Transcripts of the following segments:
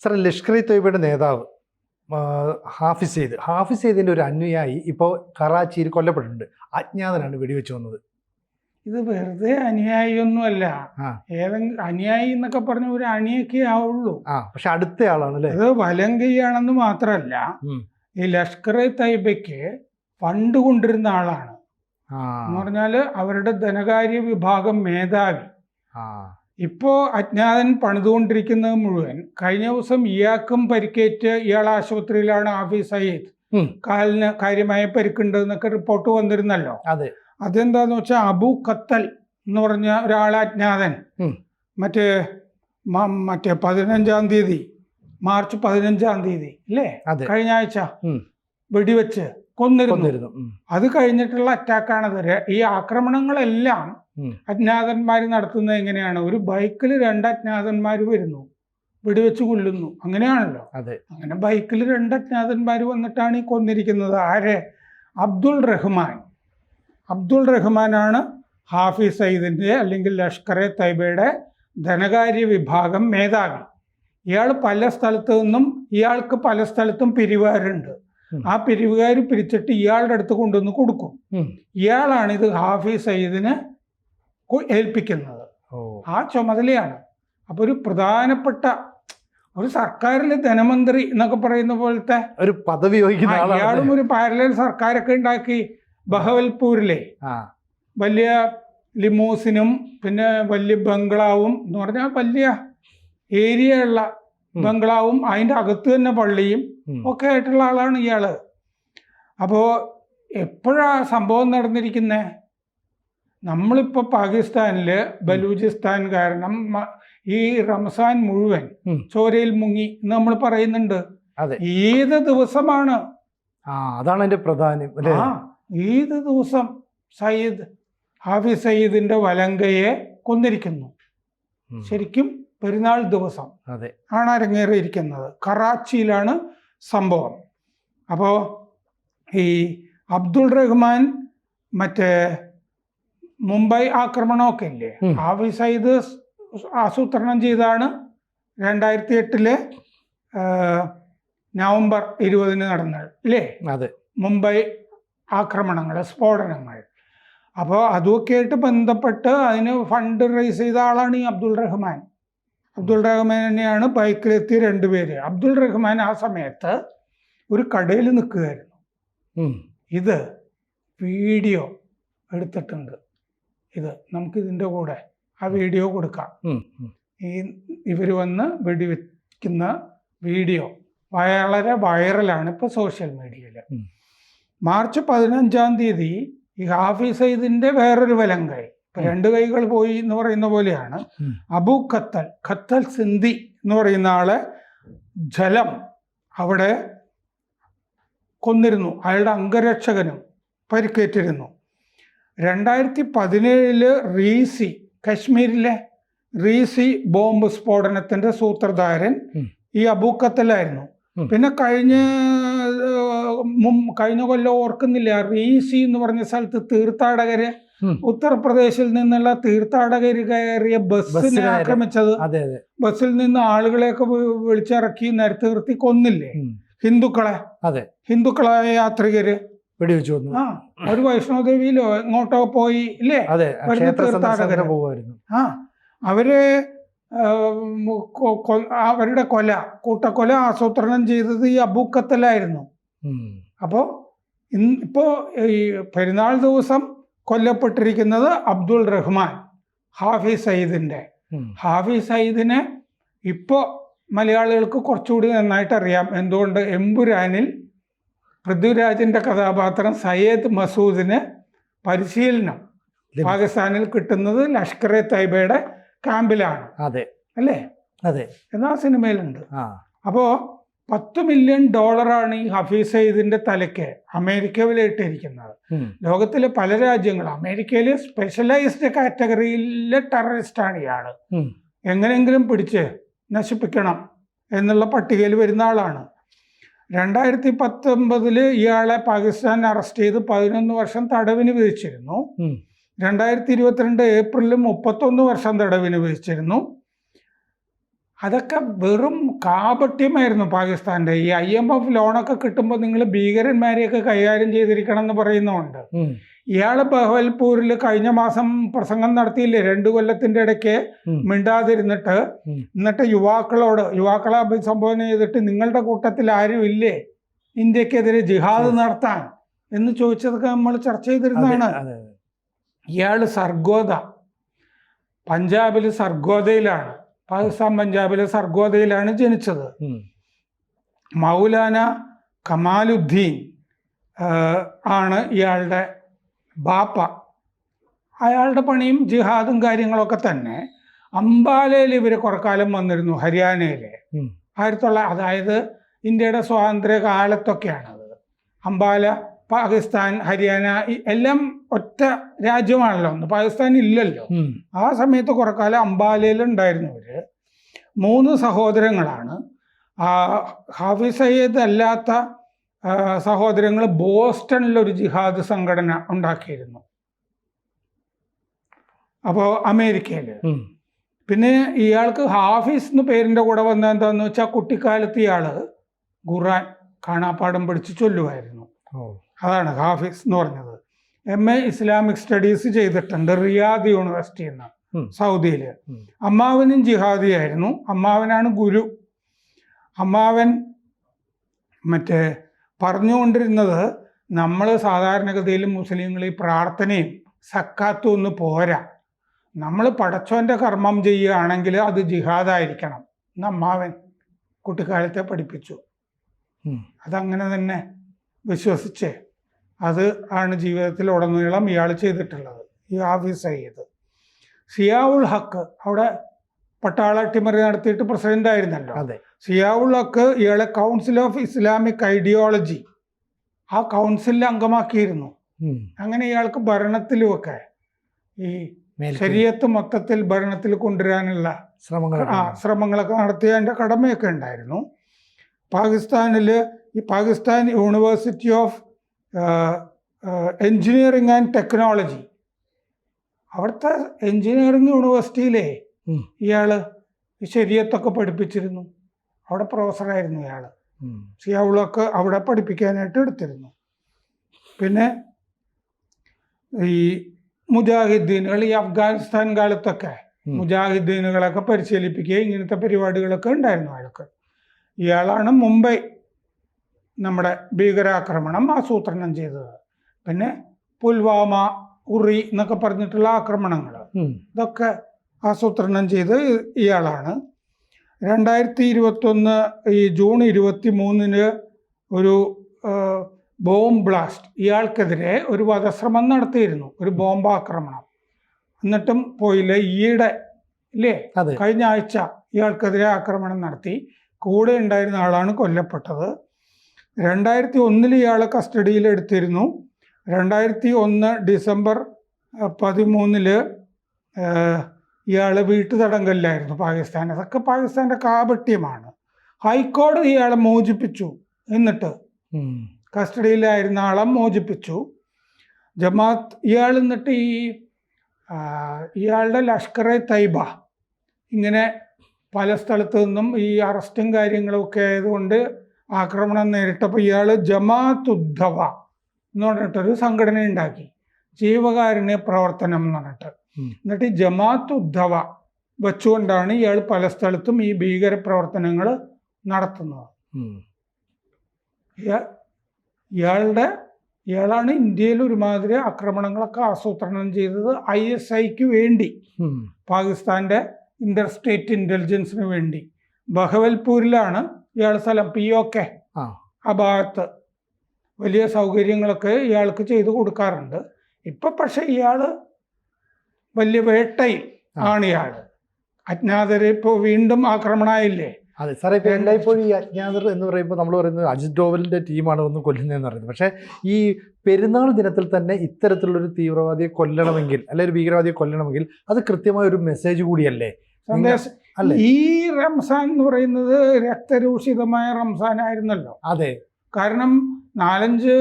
Sir, Lashkar E തൊയ്ബയുടെ നേതാവ് ഹാഫിസ് സെയ്ദിൻ്റെ ഒരു അനുയായി ഇപ്പോൾ കറാച്ചിയിൽ കൊല്ലപ്പെട്ടിട്ടുണ്ട്. അജ്ഞാതനാണ് വെടിവെച്ച് വന്നത്. ഇത് വെറുതെ അനുയായിയൊന്നുമല്ല. ഏതെങ്കിലും അനുയായി എന്നൊക്കെ പറഞ്ഞ ഒരു അണിയൊക്കെ ആവുള്ളൂ. പക്ഷെ അടുത്ത ആളാണ്. അത് വലങ്കയാണെന്ന് മാത്രമല്ല, ഈ ലഷ്കർ ഇ തയ്ബയ്ക്ക് ഫണ്ട് കൊണ്ടിരുന്ന ആളാണ്. എന്ന് പറഞ്ഞാല് അവരുടെ ധനകാര്യ വിഭാഗം മേധാവി. ഇപ്പോ അജ്ഞാതൻ പണിതുകൊണ്ടിരിക്കുന്നത് മുഴുവൻ, കഴിഞ്ഞ ദിവസം ഇയാൾക്കും പരിക്കേറ്റ് ഇയാൾ ആശുപത്രിയിലാണ്. ഹാഫിസ് സയ്യിദ് കാലിന് കാര്യമായ പരിക്കുണ്ടെന്നൊക്കെ റിപ്പോർട്ട് വന്നിരുന്നല്ലോ. അതെന്താന്ന് വെച്ചാൽ അബു ഖത്തൽ എന്ന് പറഞ്ഞ ഒരാളെ അജ്ഞാതൻ മറ്റേ 15-ാം തീയതി, മാർച്ച് 15-ാം തീയതി അല്ലേ, കഴിഞ്ഞ ആഴ്ച വെടിവെച്ച് കൊന്നിരുന്നു. അത് കഴിഞ്ഞിട്ടുള്ള അറ്റാക്കാണത്. ഈ ആക്രമണങ്ങളെല്ലാം അജ്ഞാതന്മാർ നടത്തുന്നത് എങ്ങനെയാണ്? ഒരു ബൈക്കിൽ 2 അജ്ഞാതന്മാർ വരുന്നു, വെടിവെച്ച് കൊല്ലുന്നു. അങ്ങനെയാണല്ലോ. അങ്ങനെ ബൈക്കിൽ 2 അജ്ഞാതന്മാർ വന്നിട്ടാണ് ഈ കൊന്നിരിക്കുന്നത്. ആരെ? അബ്ദുൾ റഹ്മാനാണ് ഹാഫിസ് സയ്യിദിൻ്റെ അല്ലെങ്കിൽ ലഷ്കർ ഇ തയ്ബയുടെ ധനകാര്യ വിഭാഗം മേധാവി. ഇയാൾ പല സ്ഥലത്തു നിന്നും, ഇയാൾക്ക് പല സ്ഥലത്തും പിരിവുകാരുണ്ട്. ആ പിരിവുകാർ പിരിച്ചിട്ട് ഇയാളുടെ അടുത്ത് കൊണ്ടുവന്ന് കൊടുക്കും. ഇയാളാണ് ഇത് ഹാഫിസ് സയ്യിദിനെ ഏൽപ്പിക്കുന്നത്. ആ ചുമതലയാണ്. അപ്പോൾ ഒരു പ്രധാനപ്പെട്ട ഒരു സർക്കാരിലെ ധനമന്ത്രി എന്നൊക്കെ പറയുന്ന പോലത്തെ ഒരു പദവി വഹിക്കുന്ന ഇയാളും ഒരു പാരലൽ സർക്കാരൊക്കെ ഉണ്ടാക്കി. ബഹവൽപൂരിലെ വലിയ ലിമോസിനും പിന്നെ വലിയ ബംഗ്ലാവും എന്ന് പറഞ്ഞാൽ വലിയ ഏരിയ ഉള്ള ബംഗ്ലാവും അതിൻ്റെ അകത്ത് തന്നെ പള്ളിയും ഒക്കെ ആയിട്ടുള്ള ആളാണ് ഇയാള്. അപ്പോൾ എപ്പോഴാ സംഭവം നടന്നിരിക്കുന്നത്? നമ്മളിപ്പോൾ പാകിസ്ഥാനിൽ ബലൂചിസ്ഥാൻ കാരണം ഈ റംസാൻ മുഴുവൻ ചോരയിൽ മുങ്ങി എന്ന് നമ്മൾ പറയുന്നുണ്ട്. ഏത് ദിവസമാണ്? അതാണ് അതിന്റെ പ്രധാനം. ഏത് ദിവസം ഹാഫിസ് സയ്യിദിന്റെ വലങ്കയെ കൊന്നിരിക്കുന്നു. ശരിക്കും പെരുന്നാൾ ദിവസം ആണ് അരങ്ങേറിയിരിക്കുന്നത്. കറാച്ചിയിലാണ് സംഭവം. അപ്പോൾ ഈ അബ്ദുൾ റഹ്മാൻ മറ്റേ മുംബൈ ആക്രമണമൊക്കെ ഇല്ലേ, ഹാഫിസ് സയ്യിദ് ആസൂത്രണം ചെയ്താണ് 2008 നവംബർ 20 നടന്നത് ഇല്ലേ, മുംബൈ ആക്രമണങ്ങൾ, സ്ഫോടനങ്ങൾ. അപ്പോൾ അതുമൊക്കെ ആയിട്ട് ബന്ധപ്പെട്ട് അതിന് ഫണ്ട് റേസ് ചെയ്ത ആളാണ് ഈ അബ്ദുൾ റഹ്മാൻ തന്നെയാണ് ബൈക്കിലെത്തിയ 2 പേര്. അബ്ദുൾ റഹ്മാൻ ആ സമയത്ത് ഒരു കടയിൽ നിൽക്കുകയായിരുന്നു. ഇത് വീഡിയോ എടുത്തിട്ടുണ്ട്. ഇത് നമുക്കിതിൻ്റെ കൂടെ ആ വീഡിയോ കൊടുക്കാം. ഇവർ വന്ന് വെടിവെക്കുന്ന വീഡിയോ വളരെ വൈറലാണ് ഇപ്പോൾ സോഷ്യൽ മീഡിയയിൽ. മാർച്ച് 15-ാം തീയതി ഈ ഹാഫിസ് സയ്യിദിന്റെ വേറൊരു വലങ്കൈ, 2 കൈകൾ പോയി എന്ന് പറയുന്ന പോലെയാണ്, അബു ഖത്തൽ സിന്ധി എന്ന് പറയുന്ന ആളെ ജലം അവിടെ കൊന്നിരുന്നു. അയാളുടെ അംഗരക്ഷകനും പരിക്കേറ്റിരുന്നു. 2017 കശ്മീരിലെ റീസി ബോംബ് സ്ഫോടനത്തിന്റെ സൂത്രധാരൻ ഈ അബു ഖത്തലായിരുന്നു. പിന്നെ കഴിഞ്ഞ കൊല്ലം ഓർക്കുന്നില്ല, റീസി എന്ന് പറഞ്ഞ സ്ഥലത്ത് തീർത്ഥാടകര്, ഉത്തർപ്രദേശിൽ നിന്നുള്ള തീർത്ഥാടകർ കയറിയ ബസ്സിനെ ആക്രമിച്ചത്. ബസ്സിൽ നിന്ന് ആളുകളെയൊക്കെ വിളിച്ചിറക്കി നിരത്തി നിർത്തി കൊന്നില്ലേ ഹിന്ദുക്കളായ യാത്രികര് വെടിവെച്ചു. ഒരു വൈഷ്ണോദേവിയിലോ എങ്ങോട്ടോ പോയി ഇല്ലേ, തീർത്ഥാടകര്. അവര് അവരുടെ കൂട്ടക്കൊല ആസൂത്രണം ചെയ്തത് ഈ അബു ഖത്തലായിരുന്നു. അപ്പോൾ ഇപ്പോൾ ഈ പെരുന്നാൾ ദിവസം കൊല്ലപ്പെട്ടിരിക്കുന്നത് അബ്ദുൾ റഹ്മാൻ, ഹാഫിസ് സയ്യിദിനെ ഇപ്പോൾ മലയാളികൾക്ക് കുറച്ചുകൂടി നന്നായിട്ട് അറിയാം. എന്തുകൊണ്ട്? എമ്പുരാനിൽ പൃഥ്വിരാജിന്റെ കഥാപാത്രം സയ്യദ് മസൂദിന് പരിശീലനം പാകിസ്ഥാനിൽ കിട്ടുന്നത് ലഷ്കർ ഇ തയ്ബയുടെ ക്യാമ്പിലാണ്. അല്ലേ? എന്നാ സിനിമയിലുണ്ട്. അപ്പോ $10 മില്യൺ ഈ ഹാഫിസ് സയ്യിദിന്റെ തലയ്ക്ക് അമേരിക്ക വിലയിട്ടിരിക്കുന്നത്. ലോകത്തിലെ പല രാജ്യങ്ങളും, അമേരിക്കയിലെ സ്പെഷ്യലൈസ്ഡ് കാറ്റഗറിയിലെ ടെററിസ്റ്റാണ് ഇയാള്. എങ്ങനെയെങ്കിലും പിടിച്ച് നശിപ്പിക്കണം എന്നുള്ള പട്ടികയിൽ വരുന്ന ആളാണ്. 2019 ഇയാളെ പാകിസ്ഥാൻ അറസ്റ്റ് ചെയ്ത് 11 വർഷം തടവിന് വിധിച്ചിരുന്നു. 2022 ഏപ്രിലിൽ 31 വർഷം തടവിന് വിധിച്ചിരുന്നു. അതൊക്കെ വെറും കാപട്യമായിരുന്നു പാകിസ്ഥാൻ്റെ. ഈ IMF ലോണൊക്കെ കിട്ടുമ്പോൾ നിങ്ങൾ ഭീകരന്മാരെയൊക്കെ കൈകാര്യം ചെയ്തിരിക്കണം എന്ന് പറയുന്നുണ്ട്. ഇയാള് ബഹവൽപൂരിൽ കഴിഞ്ഞ മാസം പ്രസംഗം നടത്തിയില്ലേ 2 കൊല്ലത്തിന്റെ ഇടയ്ക്ക് മിണ്ടാതിരുന്നിട്ട്, എന്നിട്ട് യുവാക്കളെ അഭിസംബോധന ചെയ്തിട്ട് നിങ്ങളുടെ കൂട്ടത്തിൽ ആരും ഇല്ലേ ഇന്ത്യക്കെതിരെ ജിഹാദ് നടത്താൻ എന്ന് ചോദിച്ചതൊക്കെ നമ്മൾ ചർച്ച ചെയ്തിരുന്നതാണ്. ഇയാള് പഞ്ചാബില് സർഗോദയിലാണ്, പാകിസ്ഥാൻ പഞ്ചാബിലെ സർഗോദയിലാണ് ജനിച്ചത്. മൗലാന കമാലുദ്ദീൻ ആണ് ഇയാളുടെ ബാപ്പ. അയാളുടെ പണിയും ജിഹാദും കാര്യങ്ങളൊക്കെ തന്നെ. അംബാലയിൽ ഇവർ കുറക്കാലം വന്നിരുന്നു, ഹരിയാനയിലെ. അതായത് ഇന്ത്യയുടെ സ്വാതന്ത്ര്യ കാലത്തൊക്കെയാണത്. അംബാല, പാകിസ്ഥാൻ, ഹരിയാന എല്ലാം ഒറ്റ രാജ്യമാണല്ലോ, ഒന്ന് പാകിസ്ഥാൻ ഇല്ലല്ലോ. ആ സമയത്ത് കുറക്കാലം അംബാലയിൽ ഉണ്ടായിരുന്നു ഇവര്. 3 സഹോദരങ്ങളാണ്. ഹാഫിസ് സയ്യിദ് അല്ലാത്ത സഹോദരങ്ങൾ ബോസ്റ്റണിലൊരു ജിഹാദ് സംഘടന ഉണ്ടാക്കിയിരുന്നു, അപ്പോൾ അമേരിക്കയിൽ. പിന്നെ ഇയാൾക്ക് ഹാഫിസ് എന്ന് പേരിൻ്റെ കൂടെ വന്ന എന്താന്ന് വെച്ചാൽ കുട്ടിക്കാലത്ത് ഇയാള് ഖുർആൻ കാണാപ്പാഠം പഠിച്ച് ചൊല്ലുമായിരുന്നു. അതാണ് ഹാഫിസ് എന്ന് പറഞ്ഞത്. MA ഇസ്ലാമിക് സ്റ്റഡീസ് ചെയ്തിട്ടുണ്ട് റിയാദ് യൂണിവേഴ്സിറ്റി എന്ന്, സൗദിയിൽ. അമ്മാവനും ജിഹാദിയായിരുന്നു. അമ്മാവനാണ് ഗുരു. അമ്മാവൻ പറഞ്ഞുകൊണ്ടിരുന്നത്, നമ്മൾ സാധാരണഗതിയിൽ മുസ്ലിങ്ങൾ ഈ പ്രാർത്ഥനയും സക്കാത്തും ഒന്നും പോരാ, നമ്മൾ പടച്ചോൻ്റെ കർമ്മം ചെയ്യുകയാണെങ്കിൽ അത് ജിഹാദായിരിക്കണം എന്ന് അമ്മാവൻ കുട്ടിക്കാലത്തെ പഠിപ്പിച്ചു. അതങ്ങനെ തന്നെ വിശ്വസിച്ച് അത് ആണ് ജീവിതത്തിൽ ഉടനീളം ഇയാൾ ചെയ്തിട്ടുള്ളത്. ഈ ഹാഫിസ് സയ്യിദ്. സിയാഉൽ ഹക്ക് അവിടെ പട്ടാള അട്ടിമറി നടത്തിയിട്ട് പ്രസിഡന്റ് ആയിരുന്നല്ലോ. സിയാഉൽ ഹക്ക് ഇയാളെ കൗൺസിൽ ഓഫ് ഇസ്ലാമിക് ഐഡിയോളജി, ആ കൗൺസിലിൽ അംഗമാക്കിയിരുന്നു. അങ്ങനെ ഇയാൾക്ക് ഭരണത്തിലുമൊക്കെ ഈ ശരീഅത്ത് മൊത്തത്തിൽ ഭരണത്തിൽ കൊണ്ടുവരാനുള്ള ശ്രമങ്ങളൊക്കെ നടത്തിയതിൻ്റെ കടമയൊക്കെ ഉണ്ടായിരുന്നു. ഈ Pakistan university of engineering and technology, അവിടുത്തെ എൻജിനീയറിംഗ് യൂണിവേഴ്സിറ്റിയിലെ ഇയാള് ശരീഅത്തൊക്കെ പഠിപ്പിച്ചിരുന്നു. അവിടെ പ്രൊഫസറായിരുന്നു ഇയാള്. സിയാവുളൊക്കെ അവിടെ പഠിപ്പിക്കാനായിട്ട് എടുത്തിരുന്നു. പിന്നെ ഈ മുജാഹിദ്ദീനുകൾ, ഈ അഫ്ഗാനിസ്ഥാൻ കാലത്തൊക്കെ മുജാഹിദ്ദീനുകളൊക്കെ പരിശീലിപ്പിക്കുക, ഇങ്ങനത്തെ പരിപാടികളൊക്കെ ഉണ്ടായിരുന്നു അയാൾക്ക്. ഇയാളാണ് മുംബൈ നമ്മുടെ ഭീകരാക്രമണം ആസൂത്രണം ചെയ്തത്. പിന്നെ പുൽവാമ, ഉറി എന്നൊക്കെ പറഞ്ഞിട്ടുള്ള ആക്രമണങ്ങൾ, ഇതൊക്കെ ആസൂത്രണം ചെയ്ത് ഇയാളാണ്. 2021 ഈ ജൂൺ 23 ഒരു ബോംബ് ബ്ലാസ്റ്റ്, ഇയാൾക്കെതിരെ ഒരു വധശ്രമം നടത്തിയിരുന്നു, ഒരു ബോംബാക്രമണം. എന്നിട്ടും പോയില്ല. ഈയിടെ കഴിഞ്ഞ ആഴ്ച ഇയാൾക്കെതിരെ ആക്രമണം നടത്തി. കൂടെ ഉണ്ടായിരുന്ന ആളാണ് കൊല്ലപ്പെട്ടത്. 2001 ഇയാളെ കസ്റ്റഡിയിൽ എടുത്തിരുന്നു. 2001 ഡിസംബർ 13 ഇയാൾ വീട്ടുതടങ്കലിലായിരുന്നു പാകിസ്ഥാൻ. അതൊക്കെ പാകിസ്ഥാൻ്റെ കാപട്യമാണ്. ഹൈക്കോടതി ഇയാളെ മോചിപ്പിച്ചു. എന്നിട്ട് കസ്റ്റഡിയിലായിരുന്ന ആളെ മോചിപ്പിച്ചു. ജമാഅത്ത് ഇയാൾ എന്നിട്ട് ഇയാളുടെ ലഷ്കർ എ തൈബ ഇങ്ങനെ പല സ്ഥലത്തു നിന്നും ഈ അറസ്റ്റും കാര്യങ്ങളൊക്കെ ആയതുകൊണ്ട് ആക്രമണം നേരിട്ടപ്പോൾ ഇയാൾ ജമാഅത്ത് ഉദ്ധവ എന്ന് പറഞ്ഞിട്ടൊരു സംഘടന ഉണ്ടാക്കി, ജീവകാരുണ്യ പ്രവർത്തനം എന്ന് പറഞ്ഞിട്ട്. എന്നിട്ട് ഈ ജമാഅത്ത് ഉദ്ധവ വെച്ചുകൊണ്ടാണ് ഇയാൾ പല സ്ഥലത്തും ഈ ഭീകര പ്രവർത്തനങ്ങൾ നടത്തുന്നത്. ഇയാളാണ് ഇന്ത്യയിൽ ഒരുമാതിരി ആക്രമണങ്ങളൊക്കെ ആസൂത്രണം ചെയ്തത് ISIക്ക് വേണ്ടി, പാകിസ്ഥാൻ്റെ ഇന്റർ സ്റ്റേറ്റ് ഇന്റലിജൻസിന് വേണ്ടി. ബഹവൽപൂരിലാണ് ഇയാൾ സ്ഥലം. POK ആ ഭാഗത്ത് വലിയ സൗകര്യങ്ങളൊക്കെ ഇയാൾക്ക് ചെയ്തു കൊടുക്കാറുണ്ട്. ഇപ്പം പക്ഷെ ഇയാൾ വലിയ വേട്ടയിൽ ആണ്. ഇയാൾ അജ്ഞാതരെ ഇപ്പോൾ വീണ്ടും ആക്രമണമായില്ലേ? അതെ സാറേ, ഇപ്പോൾ എല്ലായ്പ്പോഴും ഈ അജ്ഞാതർ എന്ന് പറയുമ്പോൾ നമ്മൾ പറയുന്നത് അജിത് ഡോവലിൻ്റെ ടീമാണ് ഒന്നും കൊല്ലുന്നതെന്ന് പറയുന്നത്. പക്ഷേ ഈ പെരുന്നാൾ ദിനത്തിൽ തന്നെ ഇത്തരത്തിലുള്ളൊരു തീവ്രവാദിയെ കൊല്ലണമെങ്കിൽ, അല്ലെങ്കിൽ ഒരു ഭീകരവാദിയെ കൊല്ലണമെങ്കിൽ അത് കൃത്യമായ ഒരു മെസ്സേജ് കൂടിയല്ലേ സന്ദേശം അല്ലേ? ഈ റംസാൻ എന്ന് പറയുന്നത് രക്തരൂഷിതമായ റംസാൻ ആയിരുന്നല്ലോ. അതെ, കാരണം 4-5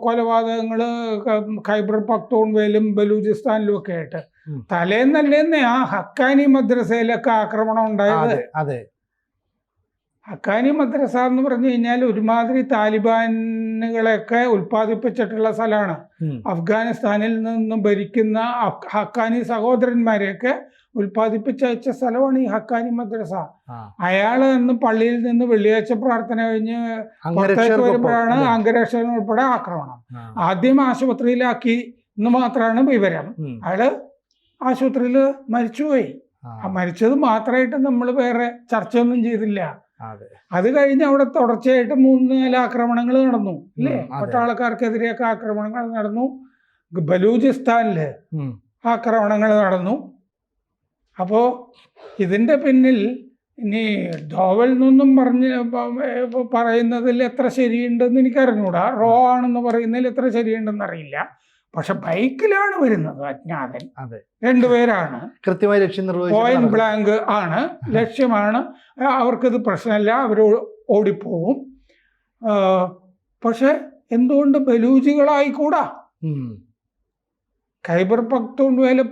കൊലപാതകങ്ങൾ ഖൈബർ പഖ്തൂൺഖ്വയിലും ബലൂചിസ്ഥാനിലും ഒക്കെ ആയിട്ട്. തലേന്നല്ലേന്ന് ആ ഹക്കാനി മദ്രസയിലൊക്കെ ആക്രമണം ഉണ്ടായത്. അതെ, ഹക്കാനി മദ്രസ എന്ന് പറഞ്ഞു കഴിഞ്ഞാൽ ഒരുമാതിരി താലിബാനുകളെയൊക്കെ ഉൽപ്പാദിപ്പിച്ചിട്ടുള്ള സ്ഥലമാണ്. അഫ്ഗാനിസ്ഥാനിൽ നിന്നും ഭരിക്കുന്ന ഹക്കാനി സഹോദരന്മാരെയൊക്കെ ഉൽപ്പാദിപ്പിച്ചയച്ച സ്ഥലമാണ് ഈ ഹക്കാനി മദ്രസ. അയാള് അന്ന് പള്ളിയിൽ നിന്ന് വെള്ളിയാഴ്ച പ്രാർത്ഥന കഴിഞ്ഞ് പുറത്തേക്ക് വരുമ്പോഴാണ് അംഗരക്ഷകൻ ഉൾപ്പെടെ ആക്രമണം. ആദ്യം ആശുപത്രിയിലാക്കി എന്ന് മാത്രമാണ് വിവരം. അയാള് ആശുപത്രിയിൽ മരിച്ചുപോയി. മരിച്ചത് മാത്രമായിട്ട് നമ്മൾ വേറെ ചർച്ചയൊന്നും ചെയ്തില്ല. അത് കഴിഞ്ഞ് അവിടെ തുടർച്ചയായിട്ട് 3-4 ആക്രമണങ്ങൾ നടന്നു അല്ലേ? പട്ടാളക്കാർക്കെതിരെയൊക്കെ ആക്രമണങ്ങൾ നടന്നു. ബലൂചിസ്ഥാനില് ആക്രമണങ്ങൾ നടന്നു. അപ്പോ ഇതിന്റെ പിന്നിൽ ഇനി ഡോവൽ നിന്നും പറയുന്നതിൽ എത്ര ശരിയുണ്ടെന്ന് എനിക്കറിഞ്ഞൂടാ. റോ ആണെന്ന് പറയുന്നതിൽ എത്ര ശരിയുണ്ടെന്ന് അറിയില്ല. പക്ഷെ ബൈക്കിലാണ് വരുന്നത് അജ്ഞാതൻ. 2 പേരാണ്. കൃത്യമായി ലക്ഷ്യം പോയിന്റ് ബ്ലാങ്ക് ആണ് ലക്ഷ്യമാണ്. അവർക്കിത് പ്രശ്നമല്ല, അവർ ഓടിപ്പോവും. പക്ഷെ എന്തുകൊണ്ട് ബലൂജികളായിക്കൂടാ? ഖൈബർ പഖ്തൂൺഖ്വയിലെ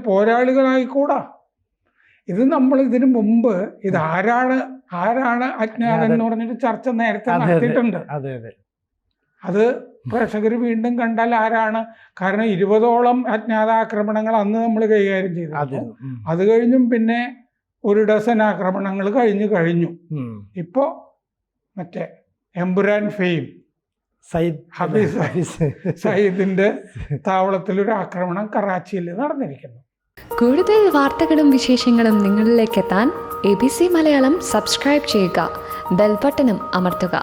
പോരാളികളായിക്കൂടാ? ഇത് നമ്മൾ ഇതിനു മുമ്പ് ഇത് ആരാണ് അജ്ഞാതൻ എന്ന് പറഞ്ഞിട്ട് ചർച്ച നേരത്തെ നടത്തിയിട്ടുണ്ട്. അത് പ്രേക്ഷകർ വീണ്ടും കണ്ടാൽ ആരാണ്? കാരണം 20ഓളം അജ്ഞാതാക്രമണങ്ങൾ അന്ന് നമ്മൾ കൈകാര്യം ചെയ്തു. അത് കഴിഞ്ഞും പിന്നെ 1 ഡസൻ ആക്രമണങ്ങൾ കഴിഞ്ഞു. ഇപ്പോ മറ്റേ എംബുരാൻ ഫെയിം സയ്യിദിന്റെ താവളത്തിലൊരു ആക്രമണം കറാച്ചിയിൽ നടന്നിരിക്കുന്നു. കൂടുതൽ വാർത്തകളും വിശേഷങ്ങളും നിങ്ങളിലേക്ക് എത്താൻ ABC മലയാളം സബ്സ്ക്രൈബ് ചെയ്യുക, ബെൽബട്ടനും അമർത്തുക.